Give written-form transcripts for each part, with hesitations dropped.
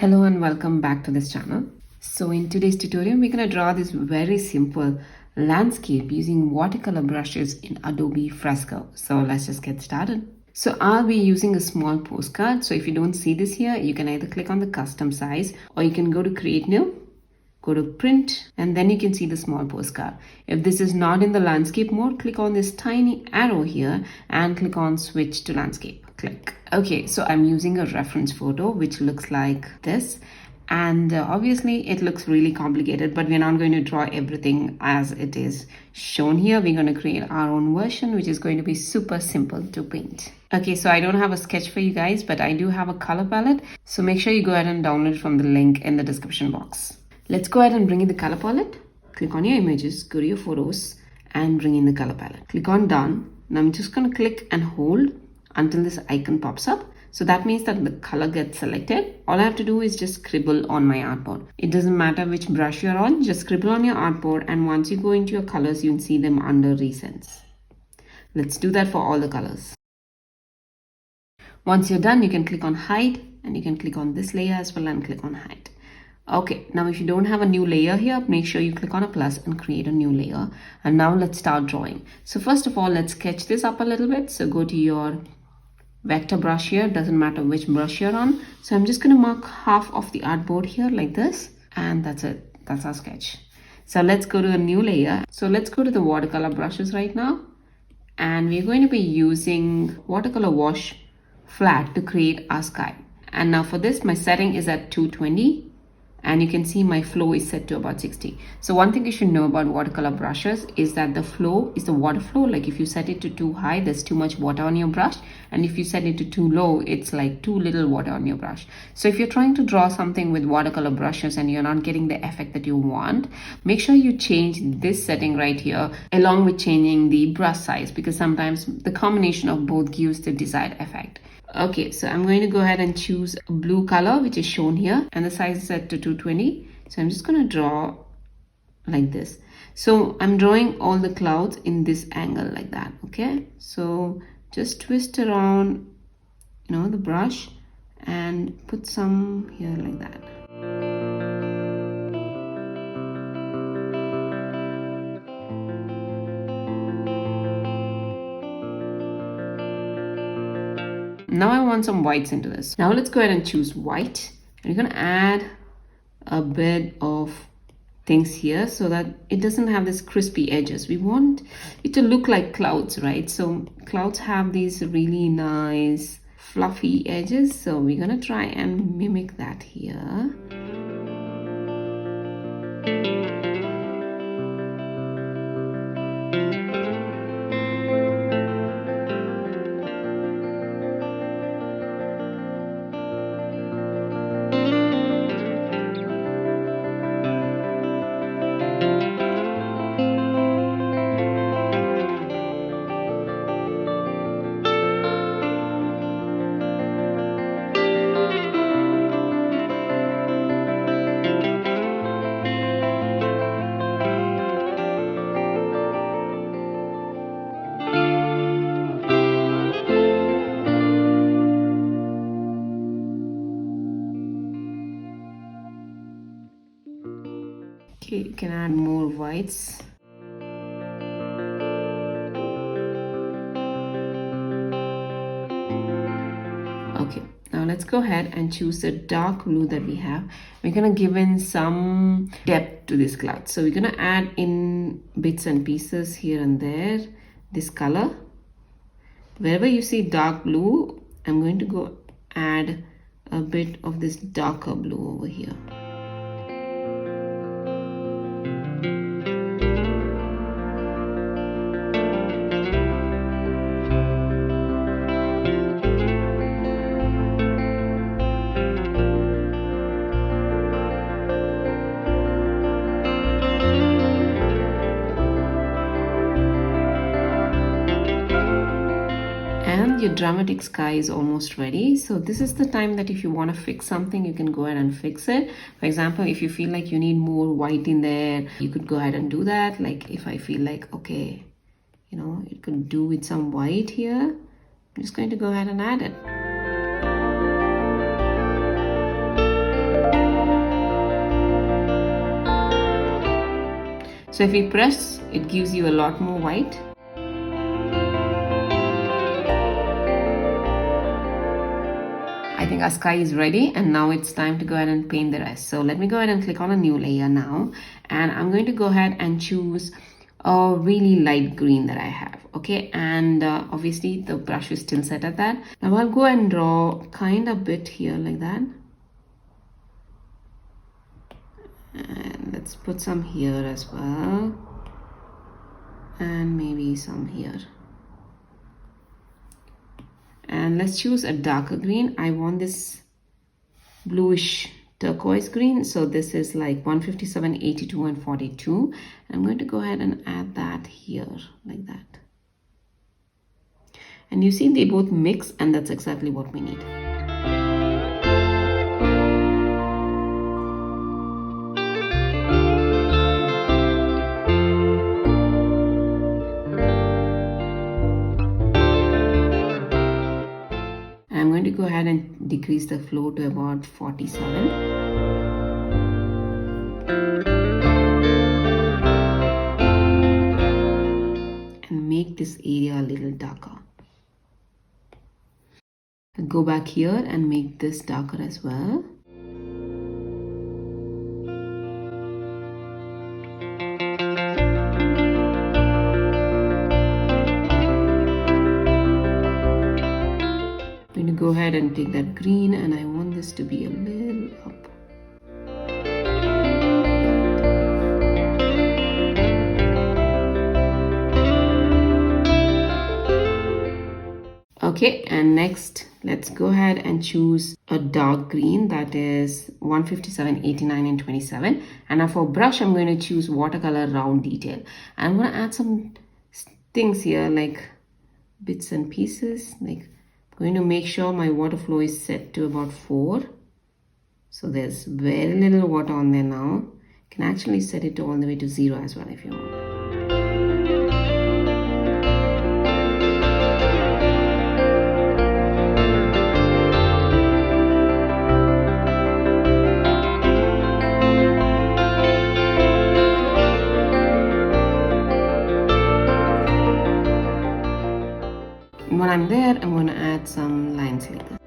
Hello and welcome back to this channel. So in today's tutorial, we're going to draw this very simple landscape using watercolor brushes in Adobe Fresco. So let's just get started. So I'll be using a small postcard. So if you don't see this here, you can either click on the custom size or you can go to create new, go to print, and then you can see the small postcard. If this is not in the landscape mode, click on this tiny arrow here and click on switch to landscape. Click. Okay, so I'm using a reference photo which looks like this, and obviously it looks really complicated, but we're not going to draw everything as it is shown here. We're going to create our own version which is going to be super simple to paint. Okay, so I don't have a sketch for you guys, but I do have a color palette, so make sure you go ahead and download it from the link in the description box. Let's go ahead and bring in the color palette. Click on your images, go to your photos and bring in the color palette. Click on done. Now I'm just going to click and hold until this icon pops up. So that means that the color gets selected. All I have to do is just scribble on my artboard. It doesn't matter which brush you're on, just scribble on your artboard, and once you go into your colors, you can see them under recents. Let's do that for all the colors. Once you're done, you can click on hide and you can click on this layer as well and click on hide. Okay, now if you don't have a new layer here, make sure you click on a plus and create a new layer. And now let's start drawing. So first of all, let's sketch this up a little bit. So go to your vector brush here, doesn't matter which brush you're on. So I'm just going to mark half of the artboard here like this, and that's it. That's our sketch. So let's go to a new layer. So let's go to the watercolor brushes right now, and we're going to be using Watercolor Wash flat to create our sky. And now for this, my setting is at 220. And you can see my flow is set to about 60. So one thing you should know about watercolor brushes is that the flow is the water flow. Like if you set it to too high, there's too much water on your brush. And if you set it to too low, it's like too little water on your brush. So if you're trying to draw something with watercolor brushes and you're not getting the effect that you want, make sure you change this setting right here along with changing the brush size, because sometimes the combination of both gives the desired effect. Okay, so I'm going to go ahead and choose a blue color, which is shown here, and the size is set to 220. So I'm just going to draw like this. So I'm drawing all the clouds in this angle like that. Okay, so just twist around, the brush and put some here like that. Now I want some whites into this. Now let's go ahead and choose white. And we're going to add a bit of things here so that it doesn't have this crispy edges. We want it to look like clouds, right? So clouds have these really nice fluffy edges. So we're going to try and mimic that here. Okay, you can add more whites. Okay, now let's go ahead and choose the dark blue that we have. We're going to give in some depth to this cloud. So we're going to add in bits and pieces here and there, this color. Wherever you see dark blue, I'm going to go add a bit of this darker blue over here. Your dramatic sky is almost ready. So this is the time that if you want to fix something, you can go ahead and fix it. For example, if you feel like you need more white in there, you could go ahead and do that. Like if I feel like, okay, it could do with some white here, I'm just going to go ahead and add it. So if you press, it gives you a lot more white. I think our sky is ready, and now it's time to go ahead and paint the rest. So let me go ahead and click on a new layer now, and I'm going to go ahead and choose a really light green that I have. Okay, and obviously the brush is still set at that. Now I'll go and draw kind of bit here like that. And let's put some here as well, and maybe some here. And let's choose a darker green. I want this bluish turquoise green, so this is like 157, 82, and 42. I'm going to go ahead and add that here like that. And you see they both mix, and that's exactly what we need. I'm going to go ahead and decrease the flow to about 47. And make this area a little darker. I'll go back here and make this darker as well. I'm going to go ahead and take that green, and I want this to be a little up. Okay, and next let's go ahead and choose a dark green that is 157, 89, and 27. And now for brush, I'm going to choose watercolor round detail. I'm going to add some things here like bits and pieces. Like I'm going to make sure my water flow is set to about 4. So there's very little water on there now. You can actually set it all the way to 0 as well if you want. When I'm there, I'm going to add some lines like this.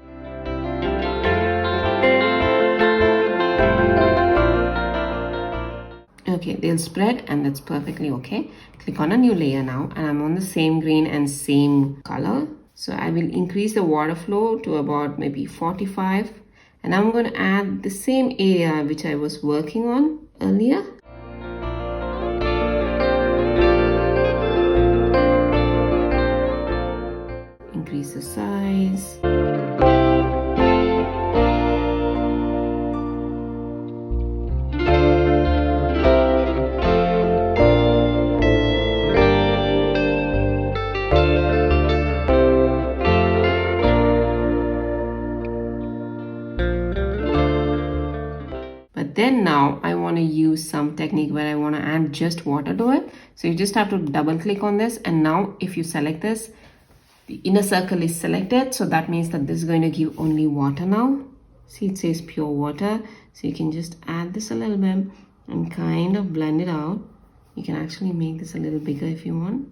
Okay, they'll spread, and that's perfectly okay. Click on a new layer now, and I'm on the same green and same color. So I will increase the water flow to about maybe 45. And I'm going to add the same area which I was working on earlier. Increase the size. But then now I want to use some technique where I want to add just water to it. So you just have to double click on this, and now if you select this, the inner circle is selected, so that means that this is going to give only water now. See, it says pure water, so you can just add this a little bit and kind of blend it out. You can actually make this a little bigger if you want.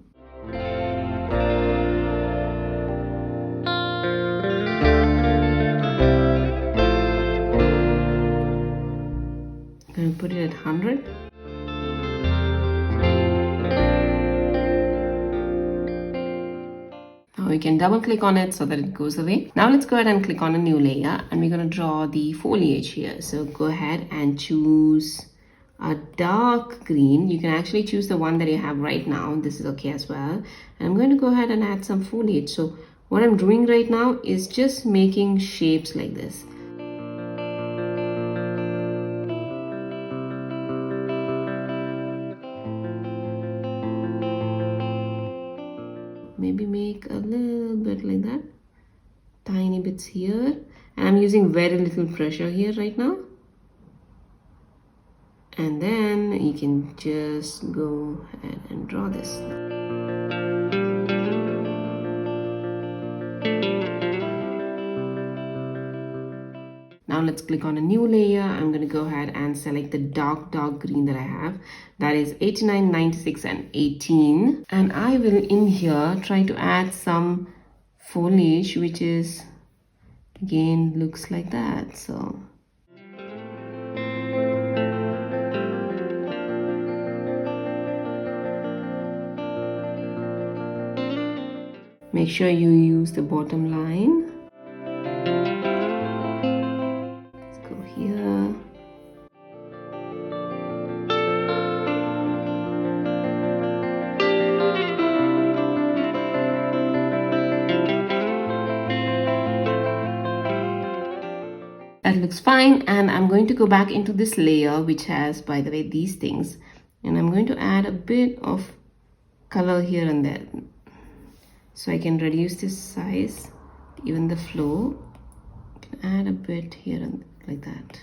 I'm going to put it at 100. Now we can double click on it so that it goes away. Now let's go ahead and click on a new layer, and we're going to draw the foliage here. So go ahead and choose a dark green. You can actually choose the one that you have right now. This is okay as well. And I'm going to go ahead and add some foliage. So what I'm doing right now is just making shapes like this. Maybe make a little bit like that, tiny bits here, and I'm using very little pressure here right now. And then you can just go ahead and draw this. Now let's click on a new layer. I'm going to go ahead and select the dark green that I have. That is 89, 96 and 18. And I will in here try to add some foliage, which is again looks like that. So make sure you use the bottom line. Let's go here. That looks fine, and I'm going to go back into this layer which has, by the way, these things, and I'm going to add a bit of color here and there. So I can reduce this size, even the flow. I can add a bit here and like that.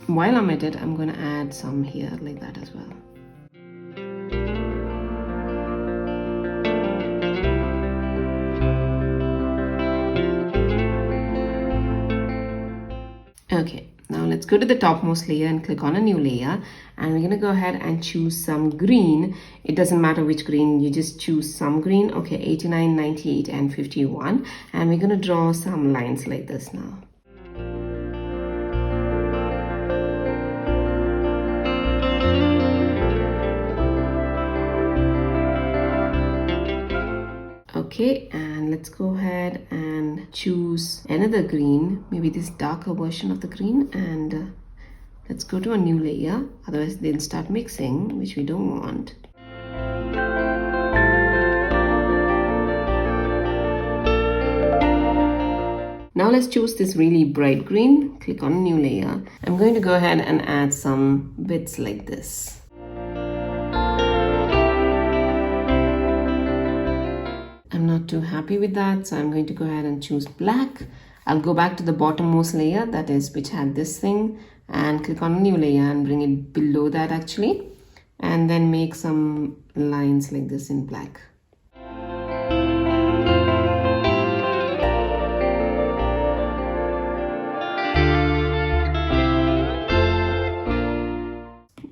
While I'm at it, I'm going to add some here like that as well. Okay, now let's go to the topmost layer and click on a new layer, and we're going to go ahead and choose some green. It doesn't matter which green, you just choose some green. Okay, 89, 98 and 51, and we're going to draw some lines like this now. Okay, and let's go ahead and choose another green, maybe this darker version of the green, and let's go to a new layer, otherwise they'll start mixing, which we don't want. Now let's choose this really bright green, click on a new layer. I'm going to go ahead and add some bits like this. I'm not too happy with that, so I'm going to go ahead and choose black. I'll go back to the bottommost layer, that is which had this thing, and click on a new layer and bring it below that actually, and then make some lines like this in black.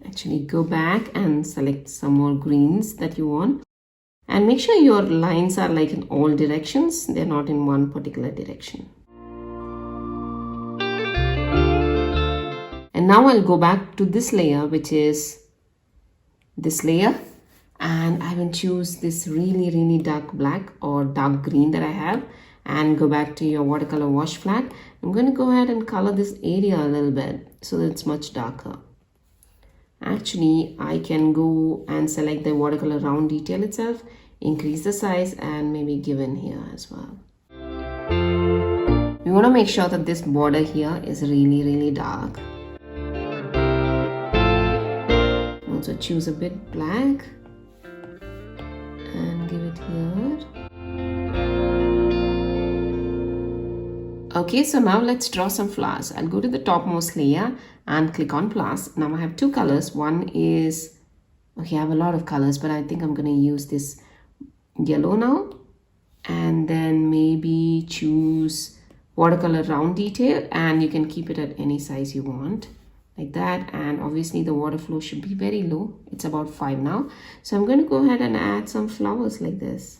Actually go back and select some more greens that you want. And make sure your lines are like in all directions, they're not in one particular direction. And now I'll go back to this layer, which is this layer, and I will choose this really dark black or dark green that I have, and go back to your watercolor wash flat. I'm going to go ahead and color this area a little bit so that it's much darker. Actually, I can go and select the watercolor round detail itself, increase the size, and maybe give in here as well. We want to make sure that this border here is really dark. Also choose a bit black and give it here. Okay, so now let's draw some flowers. I'll go to the topmost layer and click on plus. Now I have two colors. One is, okay, I have a lot of colors, but I think I'm going to use this yellow now, and then maybe choose watercolor round detail, and you can keep it at any size you want like that. And obviously the water flow should be very low, it's about 5 now, so I'm going to go ahead and add some flowers like this.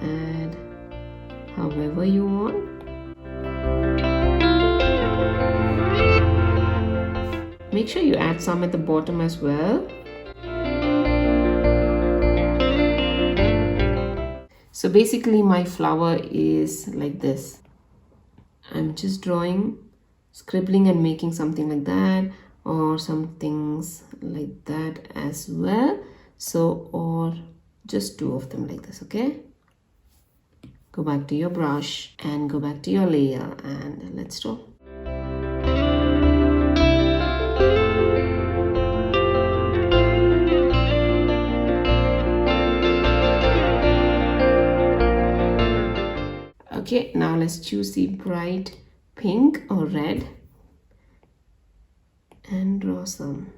Add however you want. Make sure you add some at the bottom as well. So basically my flower is like this. I'm just drawing, scribbling and making something like that, or some things like that as well. So, or just 2 of them like this, okay? Go back to your brush and go back to your layer, and let's draw. Okay, now let's choose the bright pink or red and draw some.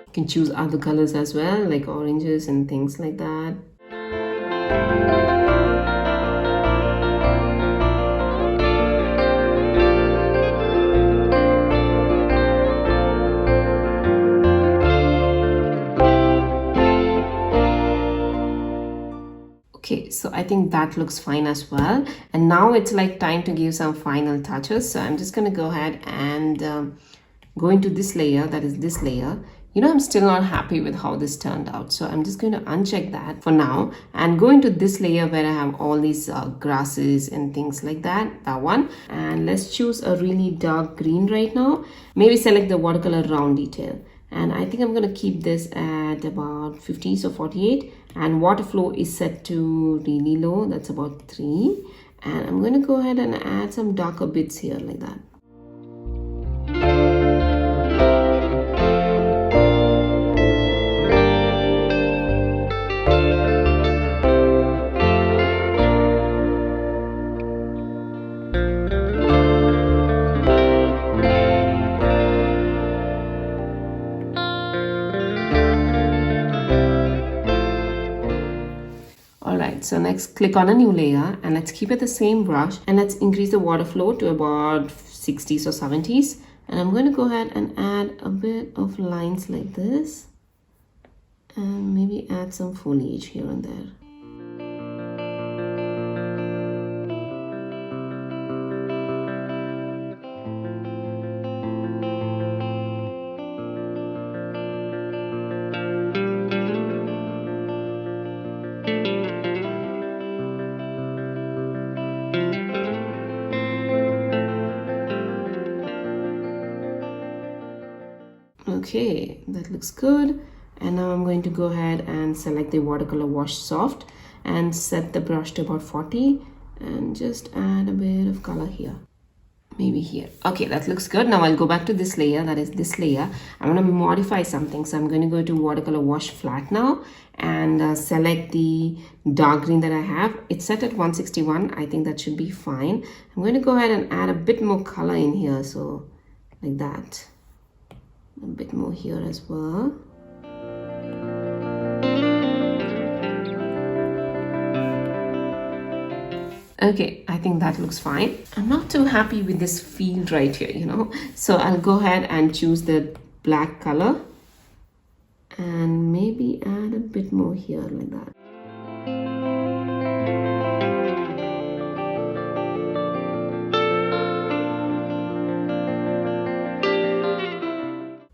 You can choose other colors as well, like oranges and things like that. Okay, so I think that looks fine as well. And now it's like time to give some final touches. So I'm just going to go ahead and go into this layer, that is this layer. You know, I'm still not happy with how this turned out. So I'm just going to uncheck that for now and go into this layer where I have all these grasses and things like that, that one. And let's choose a really dark green right now. Maybe select the watercolor round detail. And I think I'm going to keep this at about 50, so 48. And water flow is set to really low, that's about 3. And I'm going to go ahead and add some darker bits here like that. Alright, so next click on a new layer and let's keep it the same brush and let's increase the water flow to about 60s or 70s. And I'm going to go ahead and add a bit of lines like this and maybe add some foliage here and there. Okay, that looks good. And now I'm going to go ahead and select the Watercolor Wash Soft and set the brush to about 40 and just add a bit of color here. Maybe here. Okay, that looks good. Now I'll go back to this layer, that is this layer. I'm going to modify something. So I'm going to go to Watercolor Wash Flat now and select the dark green that I have. It's set at 161. I think that should be fine. I'm going to go ahead and add a bit more color in here. So like that. A bit more here as well. Okay, I think that looks fine. I'm not too happy with this field right here, you know. So I'll go ahead and choose the black color and maybe add a bit more here like that.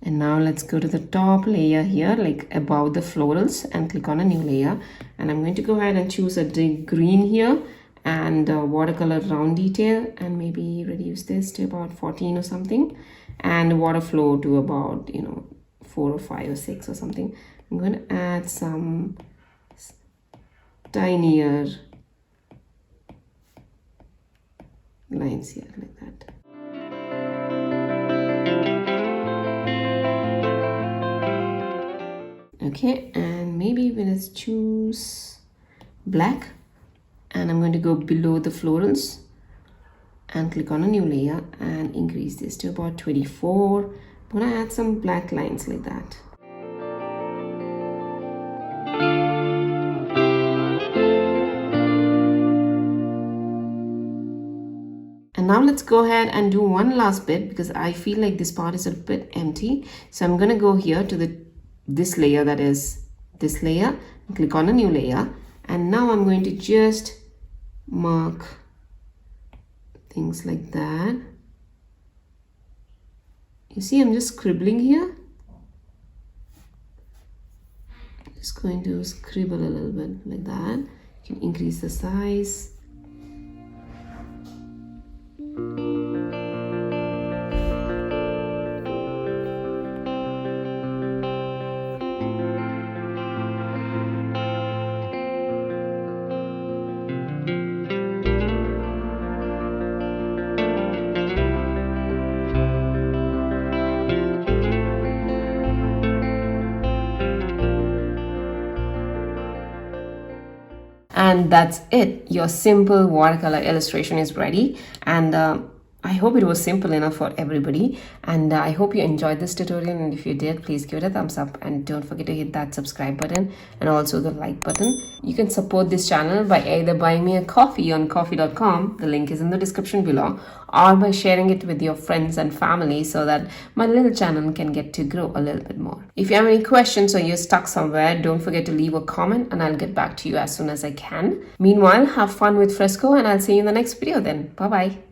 And now let's go to the top layer here, like above the florals, and click on a new layer. And I'm going to go ahead and choose a deep green here and watercolor round detail and maybe reduce this to about 14 or something and water flow to about 4 or 5 or 6 or something. I'm going to add some tinier lines here like that. Okay, and maybe let's choose black. And I'm going to go below the florals and click on a new layer and increase this to about 24. I'm going to add some black lines like that. And now let's go ahead and do one last bit because I feel like this part is a bit empty. So I'm going to go here to this layer, that is this layer, and click on a new layer. And now I'm going to just mark things like that. You see, I'm just scribbling here. Just going to scribble a little bit like that. You can increase the size. And that's it. Your simple watercolor illustration is ready. And I hope it was simple enough for everybody, and I hope you enjoyed this tutorial, and if you did, please give it a thumbs up and don't forget to hit that subscribe button and also the like button. You can support this channel by either buying me a coffee on coffee.com, the link is in the description below, or by sharing it with your friends and family so that my little channel can get to grow a little bit more. If you have any questions or you're stuck somewhere, don't forget to leave a comment and I'll get back to you as soon as I can. Meanwhile, have fun with Fresco and I'll see you in the next video then. Bye bye.